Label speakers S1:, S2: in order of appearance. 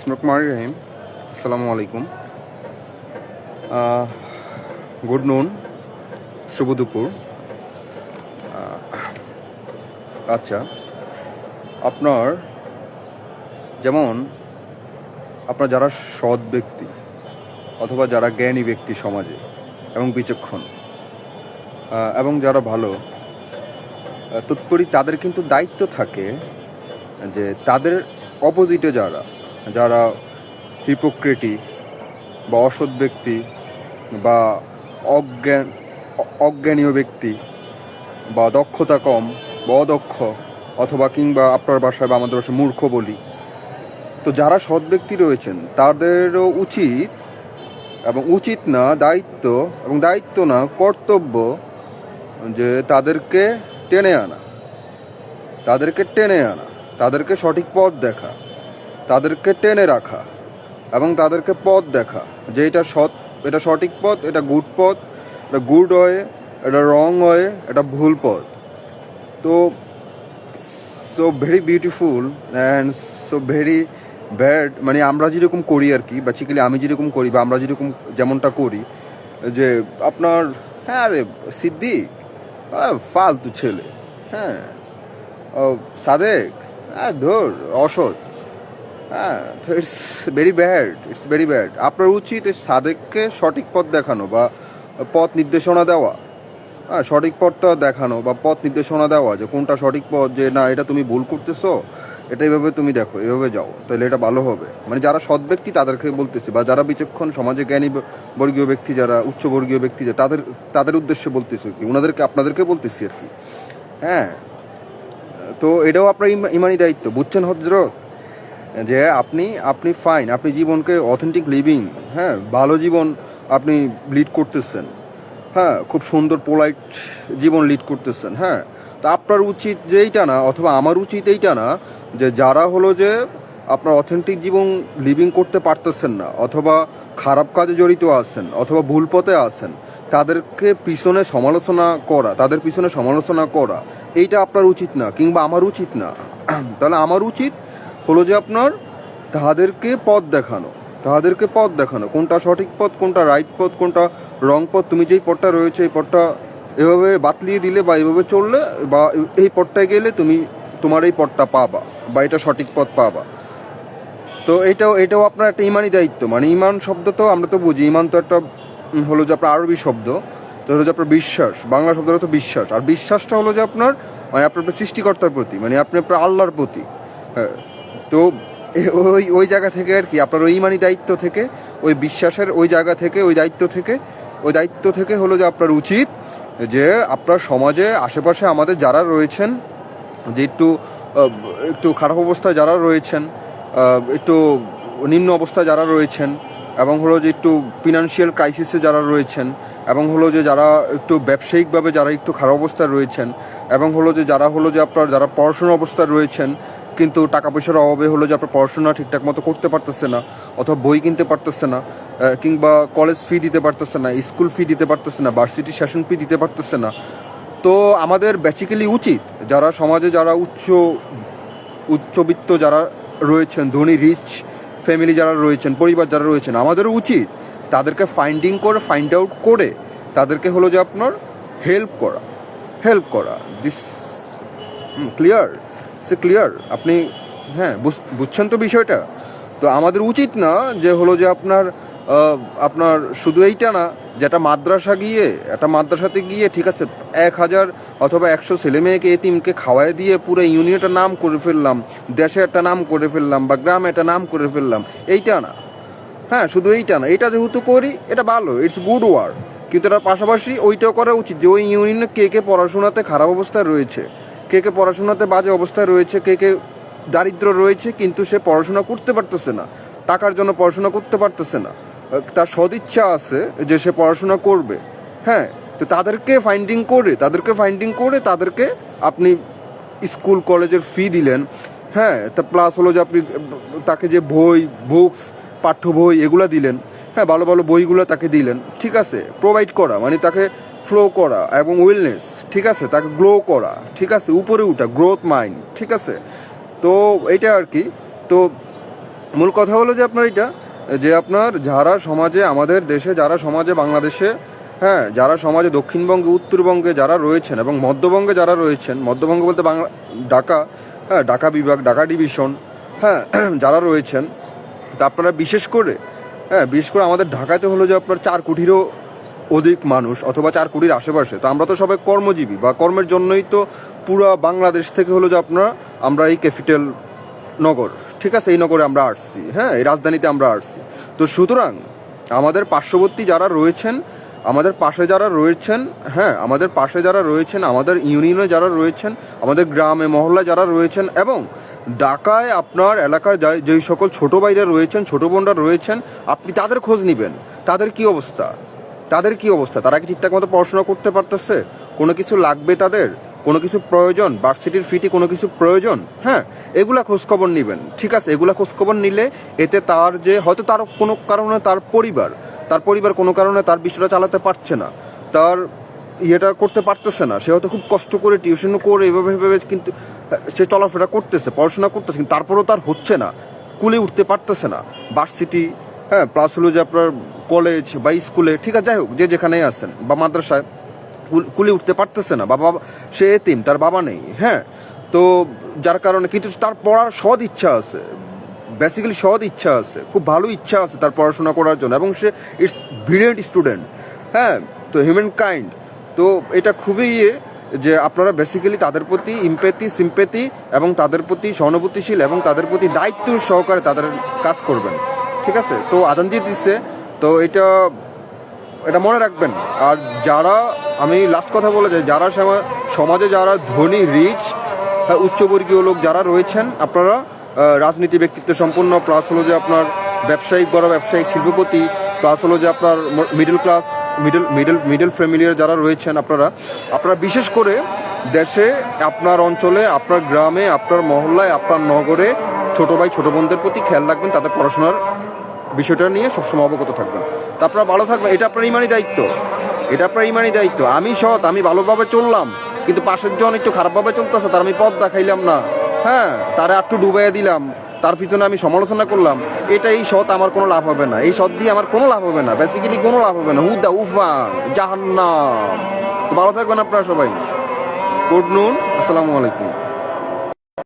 S1: বিসমিল্লাহির রহিম। আসসালামু আলাইকুম। গুড নুন, শুভ দুপুর। আচ্ছা, আপনার যেমন আপনার যারা সৎ ব্যক্তি অথবা যারা জ্ঞানী ব্যক্তি সমাজে এবং বিচক্ষণ এবং যারা ভালো, তৎপরি তাদের কিন্তু দায়িত্ব থাকে যে তাদের অপোজিটে যারা যারা হিপোক্রেটি বা অসৎ ব্যক্তি বা অজ্ঞানীয় ব্যক্তি বা দক্ষতা কম বা অদক্ষ অথবা কিংবা আপনার বাসায় বা আমাদের বাসায় মূর্খ বলি, তো যারা সৎ ব্যক্তি রয়েছেন তাদেরও উচিত এবং উচিত না দায়িত্ব এবং দায়িত্ব না কর্তব্য যে তাদেরকে টেনে আনা, তাদেরকে সঠিক পথ দেখা, তাদেরকে টেনে রাখা এবং তাদেরকে পথ দেখা যে এটা সৎ, এটা সঠিক পথ, এটা গুড পথ, এটা গুড ওয়ে, এটা রং ওয়ে, এটা ভুল পথ। তো so very beautiful and so very bad, মানে আমরা যেরকম করি আর কি, বেসিক্যালি আমি যেরকম করি বা আমরা যেরকম যেমনটা করি যে আপনার, হ্যাঁ আরে সিদ্দিক ফালতু ছেলে, হ্যাঁ সাদেক, হ্যাঁ ধর অসৎ, হ্যাঁ ইটস ভেরি ব্যাড। আপনার উচিত সাদেককে সঠিক পথ দেখানো বা পথ নির্দেশনা দেওয়া, হ্যাঁ সঠিক পথটা দেখানো বা পথ নির্দেশনা দেওয়া যে কোনটা সঠিক পথ, যে না এটা তুমি ভুল করতেছো, এটা এইভাবে তুমি দেখো, এভাবে যাও, তাহলে এটা ভালো হবে। মানে যারা সৎ ব্যক্তি তাদেরকে বলতেছি, বা যারা বিচক্ষণ সমাজে জ্ঞানী বর্গীয় ব্যক্তি, যারা উচ্চবর্গীয় ব্যক্তি, তাদের উদ্দেশ্যে বলতেছি কি, ওনাদেরকে আপনাদেরকে বলতেছি আর কি। হ্যাঁ, তো এটাও আপনার ইমানি দায়িত্ব, বুঝছেন হজরত? যে আপনি ফাইন, আপনি জীবনকে অথেন্টিক লিভিং, হ্যাঁ ভালো জীবন আপনি লিড করতেছেন, হ্যাঁ খুব সুন্দর পোলাইট জীবন লিড করতেছেন, হ্যাঁ। তো আপনার উচিত যে এইটা না, অথবা আমার উচিত এইটা না যে যারা হলো যে আপনার অথেন্টিক জীবন লিভিং করতে পারতেছেন না, অথবা খারাপ কাজে জড়িত আছেন, অথবা ভুল পথে আছেন, তাদেরকে পিছনে সমালোচনা করা এইটা আপনার উচিত না, কিংবা আমার উচিত না। তাহলে আমার উচিত হলো যে আপনার তাদেরকে পথ দেখানো কোনটা সঠিক পথ, কোনটা রাইট পথ, কোনটা রং পথ। তুমি যেই পথটা রয়েছে এই পথটা এভাবে বাতলিয়ে দিলে বা এইভাবে চললে বা এই পথটায় গেলে তুমি তোমার এই পথটা পাবা বা এটা সঠিক পথ পাবা। তো এটাও আপনার একটা ইমানি দায়িত্ব। মানে ইমান শব্দ তো আমরা তো বুঝি, ইমান তো একটা হলো যে আপনার আরবি শব্দ, তো হলো যে আপনার বিশ্বাস, বাংলা শব্দটা তো বিশ্বাস, আর বিশ্বাসটা হলো যে আপনার মানে আপনার সৃষ্টিকর্তার প্রতি, মানে আপনার আল্লাহর প্রতি। হ্যাঁ, তো ওই জায়গা থেকে আর কি আপনার ওই ইমানি দায়িত্ব থেকে, ওই বিশ্বাসের ওই জায়গা থেকে, ওই দায়িত্ব থেকে হলো যে আপনার উচিত যে আপনার সমাজে আশেপাশে আমাদের যারা রয়েছেন, যে একটু খারাপ অবস্থায় যারা রয়েছেন, একটু নিম্ন অবস্থায় যারা রয়েছেন, এবং হলো যে একটু ফিনান্সিয়াল ক্রাইসিসে যারা রয়েছেন, এবং হলো যে যারা একটু ব্যবসায়িকভাবে যারা একটু খারাপ অবস্থায় রয়েছেন, এবং হলো যে আপনার যারা পড়াশোনা অবস্থায় রয়েছেন কিন্তু টাকা পয়সার অভাবে হলো যে আপনার পড়াশোনা ঠিকঠাক মতো করতে পারতেছে না, অথবা বই কিনতে পারতেছে না, কিংবা কলেজ ফি দিতে পারতেছে না, স্কুল ফি দিতে পারতেছে না, ভার্সিটি সেশন ফি দিতে পারতেছে না। তো আমাদের বেসিক্যালি উচিত যারা সমাজে যারা উচ্চবিত্ত যারা রয়েছেন, ধনী রিচ ফ্যামিলি যারা রয়েছেন, পরিবার যারা রয়েছেন, আমাদেরও উচিত তাদেরকে ফাইন্ড আউট করে তাদেরকে হলো যে আপনার হেল্প করা দিস ক্লিয়ার আপনি, হ্যাঁ বুঝছেন তো বিষয়টা? তো আমাদের উচিত না যে হলো যে আপনার শুধু এইটা না, যে একটা মাদ্রাসাতে গিয়ে ঠিক আছে 1000 অথবা 100 ছেলে মেয়েকে এতিমকে খাওয়াই দিয়ে পুরো ইউনিয়নটা নাম করে ফেললাম, দেশে একটা নাম করে ফেললাম, বা গ্রামে একটা নাম করে ফেললাম, এইটা না। হ্যাঁ, শুধু এইটা না, এটা যেহেতু করি এটা ভালো, ইটস গুড ওয়ার্ক, কিন্তু তার পাশাপাশি ওইটাও করা উচিত যে ওই ইউনিয়নে কে পড়াশোনাতে খারাপ অবস্থায় রয়েছে, কে পড়াশোনাতে বাজে অবস্থায় রয়েছে, কে দারিদ্র রয়েছে, কিন্তু সে পড়াশোনা করতে পারতেছে না, টাকার জন্য পড়াশোনা করতে পারতেছে না, তার সদিচ্ছা আছে যে সে পড়াশোনা করবে। হ্যাঁ, তো তাদেরকে ফাইন্ডিং করে তাদেরকে আপনি স্কুল কলেজের ফি দিলেন, হ্যাঁ, তা প্লাস হলো যে আপনি তাকে যে পাঠ্য বই এগুলো দিলেন, হ্যাঁ ভালো বইগুলো তাকে দিলেন, ঠিক আছে, প্রোভাইড করা মানে তাকে ফ্লো করা এবং ওয়েলনেস, ঠিক আছে, তাকে গ্লো করা, ঠিক আছে, উপরে উঠা, গ্রোথ মাইন্ড, ঠিক আছে। তো এইটা আর কি। তো মূল কথা হলো যে আপনার এটা, যে আপনার যারা সমাজে, আমাদের দেশে যারা সমাজে, বাংলাদেশে, হ্যাঁ, যারা সমাজে দক্ষিণবঙ্গে, উত্তরবঙ্গে যারা রয়েছেন এবং মধ্যবঙ্গে যারা রয়েছেন, মধ্যবঙ্গ বলতে বাংলা, ঢাকা, হ্যাঁ, ঢাকা বিভাগ, ঢাকা ডিভিশন, হ্যাঁ, যারা রয়েছেন, তা আপনারা বিশেষ করে, হ্যাঁ, বিশেষ করে আমাদের ঢাকাতে হলো যে আপনার 4 কোটিরও অধিক মানুষ, অথবা 4 কোটির আশেপাশে। তো আমরা তো সবাই কর্মজীবী, বা কর্মের জন্যই তো পুরো বাংলাদেশ থেকে হলো যে আমরা এই ক্যাপিটাল নগর, ঠিক আছে, এই নগরে আমরা আসছি, হ্যাঁ, এই রাজধানীতে আমরা আসছি। তো সুতরাং আমাদের পার্শ্ববর্তী যারা রয়েছেন, আমাদের পাশে যারা রয়েছেন, হ্যাঁ, আমাদের পাশে যারা রয়েছেন, আমাদের ইউনিয়নে যারা রয়েছেন, আমাদের গ্রামে মহল্লায় যারা রয়েছেন, এবং ঢাকায় আপনার এলাকার যেই সকল ছোটো ভাইরা রয়েছেন, ছোটো বোনরা রয়েছেন, আপনি তাদের খোঁজ নেবেন। তাদের কি অবস্থা, তাদের কি অবস্থা, তারা কি ঠিকঠাক মতো পড়াশোনা করতে পারতেছে, কোনো কিছু লাগবে তাদের, কোনো কিছু প্রয়োজন, ভার্সিটির ফিটি কোনো কিছু প্রয়োজন, হ্যাঁ, এগুলা খোঁজখবর নেবেন, ঠিক আছে। এগুলা খোঁজখবর নিলে এতে তার যে হয়তো তার কোনো কারণে তার পরিবার কোনো কারণে তার বিষয়টা চালাতে পারছে না, তার ইয়েটা করতে পারতেছে না, সে হয়তো খুব কষ্ট করে টিউশন করে এভাবে কিন্তু সে চলাফেরা করতেছে, পড়াশোনা করতেছে, কিন্তু তারপরেও তার হচ্ছে না, কুলে উঠতে পারতেছে না, ভার্সিটি, হ্যাঁ, প্লাস হলো যে আপনার কলেজ বা স্কুলে, ঠিক আছে, যাই হোক, যে যেখানেই আছেন, বা মাদ্রাসায় কুলে উঠতে পারতেছে না, বাবা, সে এতিম, তার বাবা নেই, হ্যাঁ। তো যার কারণে কিন্তু তার পড়ার সৎ ইচ্ছা আছে, বেসিক্যালি সৎ ইচ্ছা আছে, খুব ভালো ইচ্ছা আছে তার পড়াশোনা করার জন্য, এবং সে ইটস ব্রিলিয়েন্ট স্টুডেন্ট, হ্যাঁ। তো হিউম্যান কাইন্ড, তো এটা খুবই যে আপনারা বেসিক্যালি তাদের প্রতি ইমপ্যাথি, সিম্প্যাথি, এবং তাদের প্রতি সহানুভূতিশীল, এবং তাদের প্রতি দায়িত্ব সহকারে তাদের কাজ করবেন, ঠিক আছে। তো আজান দিয়ে দিচ্ছে, তো এটা মনে রাখবেন। আর যারা, আমি লাস্ট কথা বলে যাই, যারা সমাজে যারা ধনী, রিচ, উচ্চবর্গীয় লোক যারা রয়েছেন, আপনারা রাজনীতি ব্যক্তিত্ব সম্পন্ন, প্লাস হলো যে আপনার ব্যবসায়িক, বড় ব্যবসায়িক, শিল্পপতি, প্লাস হলো যে আপনার মিডল ক্লাস, মিডল ফ্যামিলির যারা রয়েছেন, আপনারা বিশেষ করে দেশে, আপনার অঞ্চলে, আপনার গ্রামে, আপনার মহল্লায়, আপনার নগরে ছোটো ভাই ছোটো বোনদের প্রতি খেয়াল রাখবেন, তাদের পড়াশোনার বিষয়টা নিয়ে সবসময় অবগত থাকবেন। তা আপনারা ভালো থাকবেন, এটা আপনার ইমানি দায়িত্ব, এটা আপনার ইমানি দায়িত্ব। আমি সৎ, আমি ভালোভাবে চললাম, কিন্তু পাশের জন একটু খারাপভাবে চলতেছে, তার আমি পথ দেখাইলাম না, হ্যাঁ, তারা একটু ডুবাইয়া দিলাম, তার পিছনে আমি সমালোচনা করলাম, এই সৎ আমার কোনো লাভ হবে না, এই সৎ দিয়ে আমার কোনো লাভ হবে না, বেসিক্যালি কোনো লাভ হবে না, হুদা উফান জাহান্নাম। তো ভালো থাকবেন আপনারা সবাই। গুড নুন, আসসালামু আলাইকুম।